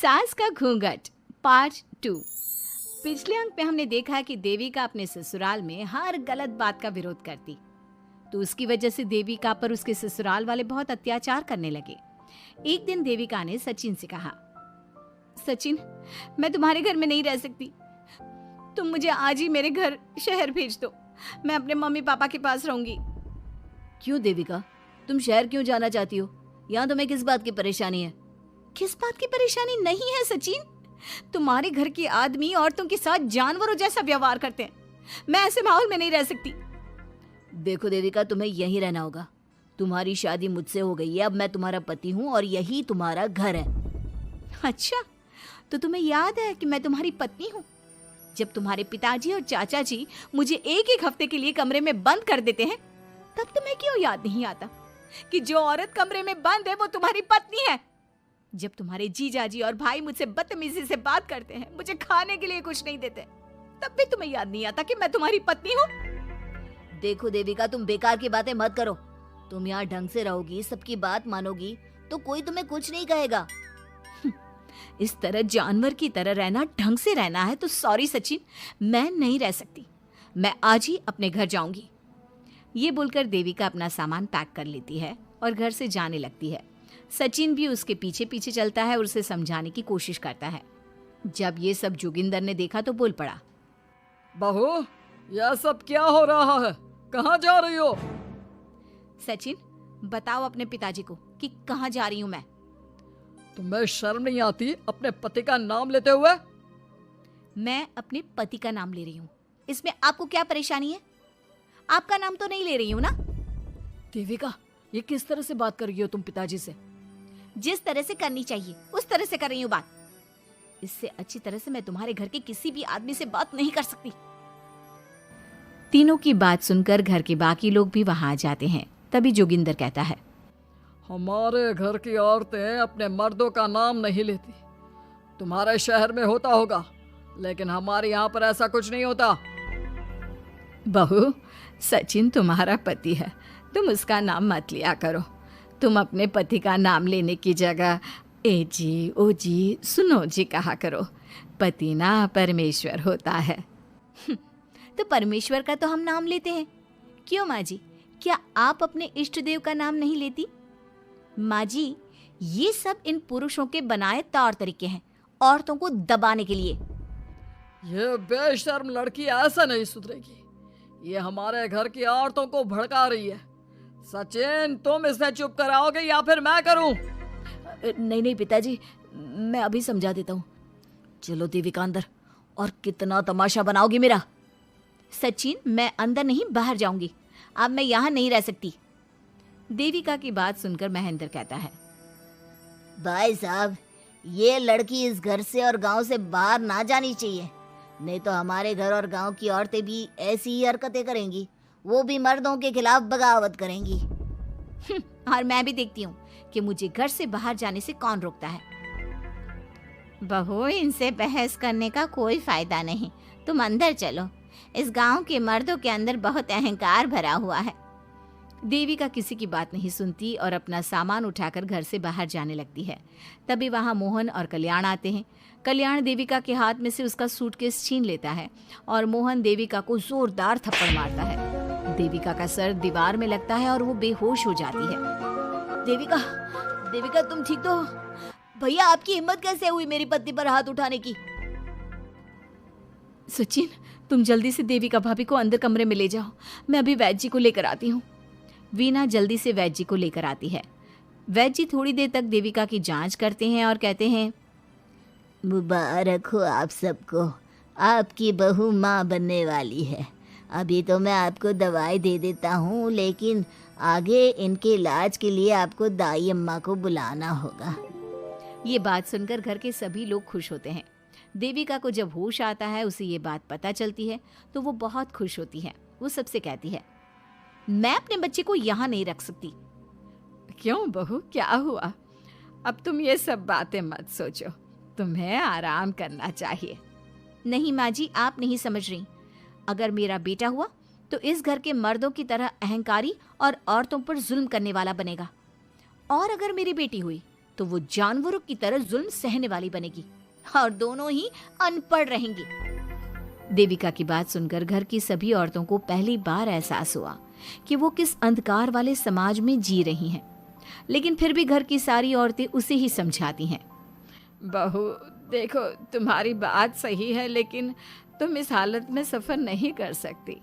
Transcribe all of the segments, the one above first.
सास का घूंघट पार्ट 2। पिछले अंक में हमने देखा कि देविका अपने ससुराल में हर गलत बात का विरोध करती, तो उसकी वजह से देविका पर उसके ससुराल वाले बहुत अत्याचार करने लगे। एक दिन देविका ने सचिन से कहा, सचिन, मैं तुम्हारे घर में नहीं रह सकती, तुम मुझे आज ही मेरे घर शहर भेज दो, मैं अपने मम्मी पापा के पास रहूंगी। क्यों देविका, तुम शहर क्यों जाना चाहती हो? यहाँ तुम्हें किस बात की परेशानी है? किस बात की परेशानी नहीं है सचिन, तुम्हारे घर के आदमी औरतों के साथ जानवरों जैसा व्यवहार करते हैं, मैं ऐसे माहौल में नहीं रह सकती। देखो देविका, तुम्हें यहीं रहना होगा। तुम्हारी शादी मुझसे हो गई है, अब मैं तुम्हारा पति हूँ और यही तुम्हारा घर है। अच्छा, तो तुम्हें याद है कि मैं तुम्हारी पत्नी हूँ? जब तुम्हारे पिताजी और चाचा जी मुझे एक एक हफ्ते के लिए कमरे में बंद कर देते हैं, तब तुम्हें क्यों याद नहीं आता कि जो औरत कमरे में बंद है वो तुम्हारी पत्नी है? जब तुम्हारे जीजाजी और भाई मुझसे बदतमीजी से बात करते हैं, मुझे खाने के लिए कुछ नहीं देते, तब भी तुम्हें याद नहीं आता कि मैं तुम्हारी पत्नी हूँ? देखो देविका, तुम बेकार की बातें मत करो। तुम यहाँ ढंग से रहोगी, सबकी बात मानोगी, तो कोई तुम्हें कुछ नहीं कहेगा। इस तरह जानवर की तरह रहना, ढंग से रहना है तो सॉरी सचिन, मैं नहीं रह सकती, मैं आज ही अपने घर जाऊंगी। ये बोलकर देविका अपना सामान पैक कर लेती है और घर से जाने लगती है। सचिन भी उसके पीछे पीछे चलता है और उसे समझाने की कोशिश करता है। जब ये सब जोगिंदर ने देखा तो बोल पड़ा, बहू, यह सब क्या हो रहा है? कहाँ जा रही हो? सचिन, बताओ अपने पिताजी को कि कहाँ जा रही हूँ मैं। तुम्हें शर्म नहीं आती अपने पति का नाम लेते हुए? मैं अपने पति का नाम ले रही हूँ, इसमें आपको क्या परेशानी है? आपका नाम तो नहीं ले रही हूँ ना? देविका, ये किस तरह से बात कर रही हो तुम पिताजी से? जिस तरह से करनी चाहिए उस तरह से कर रही हूँ बात। इससे अच्छी तरह से मैं तुम्हारे घर के किसी भी आदमी से बात नहीं कर सकती। तीनों की बात सुनकर घर के बाकी लोग भी वहां आ जाते हैं। तभी जोगिंदर कहता है, हमारे घर की औरतें अपने मर्दों का नाम नहीं लेती। तुम्हारे शहर में होता होगा, लेकिन हमारे यहाँ पर ऐसा कुछ नहीं होता। बहू, सचिन तुम्हारा पति है, तुम उसका नाम मत लिया करो। तुम अपने पति का नाम लेने की जगह ए जी, ओ जी, सुनो जी कहा करो। पति ना परमेश्वर होता है। तो परमेश्वर का तो हम नाम लेते हैं। क्यों माँ जी, क्या आप अपने इष्ट देव का नाम नहीं लेती? माँ जी, ये सब इन पुरुषों के बनाए तौर तरीके हैं, औरतों को दबाने के लिए। ये बेशर्म लड़की ऐसा नहीं सुधरेगी। ये हमारे घर की औरतों को भड़का रही है। सचिन, तुम इसे चुप कराओगे या फिर मैं करूं? नहीं नहीं पिताजी, मैं अभी समझा देता हूँ। चलो देविका अंदर, और कितना तमाशा बनाओगी मेरा। सचिन, मैं अंदर नहीं बाहर जाऊंगी, अब मैं यहाँ नहीं रह सकती। देविका की बात सुनकर महेंद्र कहता है, भाई साहब, ये लड़की इस घर से और गांव से बाहर ना जानी चाहिए, नहीं तो हमारे घर और गांव की औरतें भी ऐसी ही हरकतें करेंगी, वो भी मर्दों के खिलाफ बगावत करेंगी। और मैं भी देखती हूँ कि मुझे घर से बाहर जाने से कौन रोकता है। बहू, इनसे बहस करने का कोई फायदा नहीं, तुम अंदर चलो। इस गांव के मर्दों के अंदर बहुत अहंकार भरा हुआ है। देविका किसी की बात नहीं सुनती और अपना सामान उठाकर घर से बाहर जाने लगती है। तभी वहां मोहन और कल्याण आते हैं। कल्याण देविका के हाथ में से उसका सूटकेस छीन लेता है और मोहन देविका को जोरदार थप्पड़ मारता है। देविका का सर दीवार में लगता है और वो बेहोश हो जाती है। देविका, देविका तुम ठीक तो हो? भैया, आपकी हिम्मत कैसे हुई मेरी पत्नी पर हाथ उठाने की? सचिन, तुम जल्दी से देविका भाभी को अंदर कमरे में ले जाओ, मैं अभी वैद्य जी को लेकर आती हूँ। वीना जल्दी से वैद्य जी को लेकर आती है। वैद्य जी थोड़ी देर तक देविका की जांच करते हैं और कहते हैं, मुबारक हो आप सबको, आपकी बहू माँ बनने वाली है। अभी तो मैं आपको दवाई दे देता हूँ, लेकिन आगे इनके इलाज के लिए आपको दाई अम्मा को बुलाना होगा। ये बात सुनकर घर के सभी लोग खुश होते हैं। देविका को जब होश आता है, उसे ये बात पता चलती है तो वो बहुत खुश होती है। वो सबसे कहती है, मैं अपने बच्चे को यहाँ नहीं रख सकती। क्यों बहू, क्या हुआ? अब तुम ये सब बातें मत सोचो, तुम्हें आराम करना चाहिए। नहीं माँ जी, आप नहीं समझ रही। अगर मेरा बेटा हुआ तो इस घर के मर्दों की तरह अहंकारी और औरतों पर जुल्म करने वाला बनेगा, और अगर मेरी बेटी हुई तो वो जानवरों की तरह जुल्म सहने वाली बनेगी और दोनों ही अनपढ़ रहेंगी। देविका की बात सुनकर घर की सभी औरतों को पहली बार एहसास हुआ कि वो किस अंधकार वाले समाज में जी रही हैं। लेकिन फिर भी घर की सारी औरतें उसे ही समझाती हैं। बहू देखो, तुम्हारी बात सही है, लेकिन तुम इस हालत में सफर नहीं कर सकती।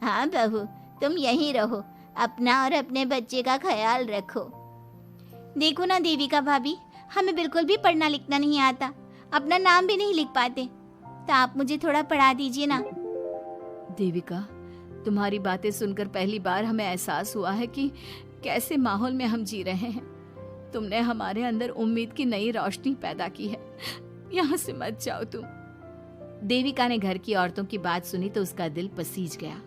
हाँ बहू, तुम यहीं रहो, अपना और अपने बच्चे का ख्याल रखो। देखो ना देविका भाभी, हमें बिल्कुल भी पढ़ना लिखना नहीं आता, अपना नाम भी नहीं लिख पाते, तो आप मुझे थोड़ा पढ़ा दीजिए ना। देविका, तुम्हारी बातें सुनकर पहली बार हमें एहसास हुआ है कि कैसे माहौल में हम जी रहे हैं। तुमने हमारे अंदर उम्मीद की नई रोशनी पैदा की है। यहाँ से मत जाओ तुम। देविका ने घर की औरतों की बात सुनी तो उसका दिल पसीज गया।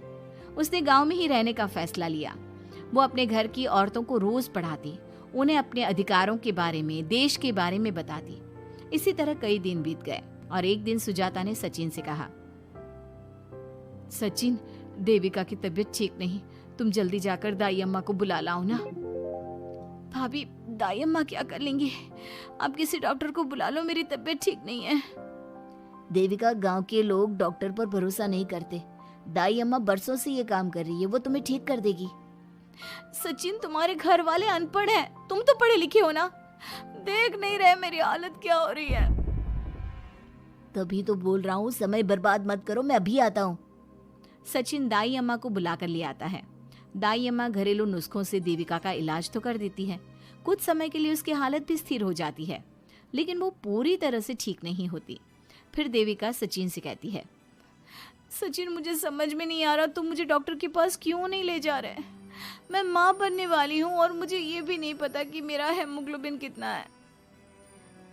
उसने गांव में ही रहने का फैसला लिया। वो अपने घर की औरतों को रोज पढ़ाती, उन्हें अपने अधिकारों के बारे में, देश के बारे में बताती। इसी तरह कई दिन बीत गए और एक दिन सुजाता ने सचिन से कहा, सचिन, देविका की तबीयत ठीक नहीं, तुम जल्दी जाकर दाई अम्मा को बुला लाओ ना। भाभी, दाई अम्मा क्या कर लेंगी? आप किसी डॉक्टर को बुला लो, मेरी तबीयत ठीक नहीं है। देविका, गांव के लोग डॉक्टर पर भरोसा नहीं करते। दाई अम्मा बरसों से ये काम कर रही है, वो तुम्हें ठीक कर देगी। सचिन, तुम्हारे घर वाले अनपढ़ हैं, तुम तो पढ़े लिखे हो ना, देख नहीं रहे मेरी हालत क्या हो रही है। तभी तो बोल रहा हूँ, समय बर्बाद मत करो, मैं अभी आता हूँ। सचिन दाई अम्मा को बुलाकर ले आता है। दाई अम्मा घरेलू नुस्खों से देविका का इलाज तो कर देती है। कुछ समय के लिए उसकी हालत भी स्थिर हो जाती है, लेकिन वो पूरी तरह से ठीक नहीं होती। फिर देविका सचिन से कहती है, सचिन, मुझे समझ में नहीं आ रहा तुम मुझे डॉक्टर के पास क्यों नहीं ले जा रहे। मैं माँ बनने वाली हूँ और मुझे ये भी नहीं पता कि मेरा हेमोग्लोबिन कितना है।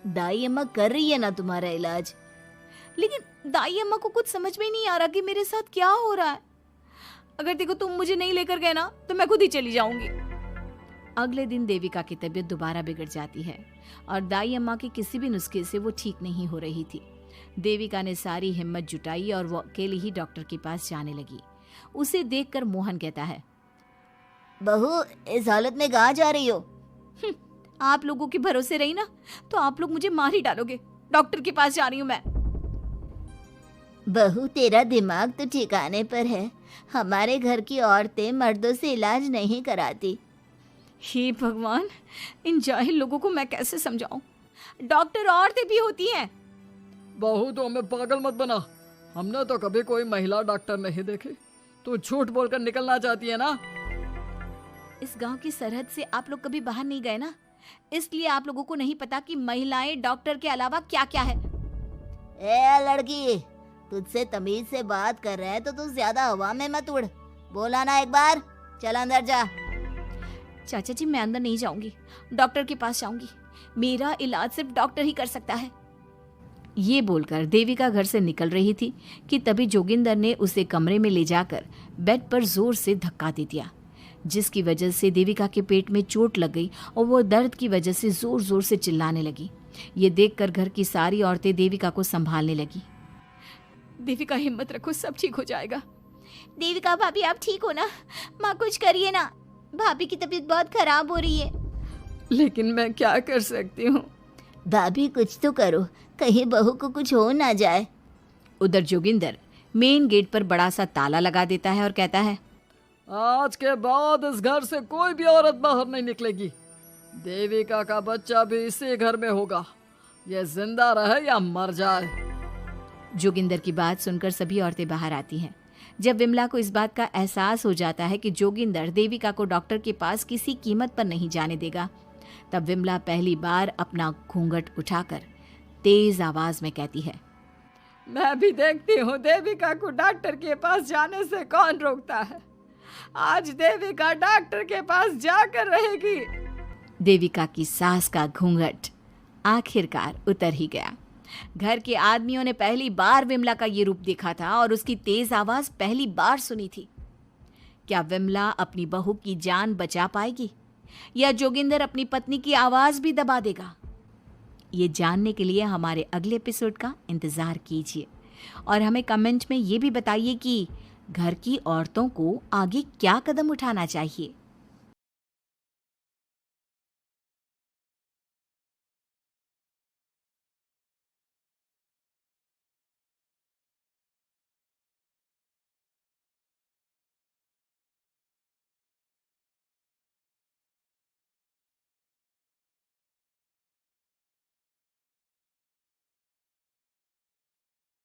दाई अम्मा कर रही है ना तुम्हारा इलाज। लेकिन दाई अम्मा को कुछ समझ में ही नहीं आ रहा कि मेरे साथ क्या हो रहा है। अगर देखो तुम मुझे नहीं लेकर गए ना तो मैं खुद ही चली जाऊंगी। अगले दिन देविका की तबीयत दोबारा बिगड़ जाती है और दाई अम्मा के किसी भी नुस्खे से वो ठीक नहीं हो रही थी। देविका ने सारी हिम्मत जुटाई और वो अकेली ही डॉक्टर के पास जाने लगी। उसे देखकर मोहन कहता है, बहू, इस हालत में कहाँ जा रही हो? आप लोगों के भरोसे रही ना तो आप लोग मुझे मार ही डालोगे। डॉक्टर के पास जा रही हूँ मैं। बहू, तेरा दिमाग तो ठिकाने पर है। हमारे घर की औरतें मर्दों से इलाज नहीं कराती। हे भगवान, इन जाहिल लोगों को मैं कैसे समझाऊं? डॉक्टर औरतें भी होती हैं। बहू, तो हमें पागल मत बना, हमने तो कभी कोई महिला डॉक्टर नहीं देखी। तू झूठ बोलकर निकलना चाहती है ना? इस गांव की सरहद से आप लोग कभी बाहर नहीं गए ना, इसलिए आप लोगों को नहीं पता कि महिलाएं डॉक्टर के अलावा क्या क्या है। ए लड़की, तुझसे तमीज से बात कर रहे हैं तो तू ज्यादा हवा में मत उड़। बोला ना एक बार, चल अंदर जा। चाचा जी, मैं अंदर नहीं जाऊंगी, डॉक्टर के पास जाऊंगी। मेरा इलाज सिर्फ डॉक्टर ही कर सकता है। ये बोलकर देविका घर से निकल रही थी कि तभी जोगिंदर ने उसे कमरे में ले जाकर बेड पर जोर से धक्का दे दिया, जिसकी वजह से देविका के पेट में चोट लग गई और वो दर्द की वजह से जोर जोर से चिल्लाने लगी। ये देखकर घर की सारी औरतें देविका को संभालने लगी। देविका, हिम्मत रखो, सब ठीक हो जाएगा। देविका भाभी, आप ठीक हो ना? माँ, कुछ करिए ना, भाभी की तबीयत बहुत खराब हो रही है। लेकिन मैं क्या कर सकती हूँ? भाभी, कुछ तो करो, कहीं बहू को कुछ हो ना जाए। उधर जोगिंदर मेन गेट पर बड़ा सा ताला लगा देता है और कहता है, आज के बाद इस घर से कोई भी औरत बाहर नहीं निकलेगी। देविका का बच्चा भी इसी घर में होगा, ये जिंदा रहे या मर जाए। जोगिंदर की बात सुनकर सभी औरतें बाहर आती हैं। जब विमला को इस बात का एहसास हो जाता है कि जोगिंदर देविका को डॉक्टर के पास किसी कीमत पर नहीं जाने देगा, तब विमला पहली बार अपना घूंघट उठाकर तेज आवाज में कहती है, मैं भी देखती हूँ देविका को डॉक्टर के पास जाने से कौन रोकता है। आज देविका डॉक्टर के पास जाकर रहेगी। देविका की सास का घूंघट आखिरकार उतर ही गया। घर के आदमियों ने पहली बार विमला का ये रूप देखा था और उसकी तेज आवाज पहली बार सुनी थी। क्या विमला अपनी बहू की जान बचा पाएगी या जोगिंदर अपनी पत्नी की आवाज भी दबा देगा? ये जानने के लिए हमारे अगले एपिसोड का इंतजार कीजिए और हमें कमेंट में ये भी बताइए कि घर की औरतों को आगे क्या कदम उठाना चाहिए।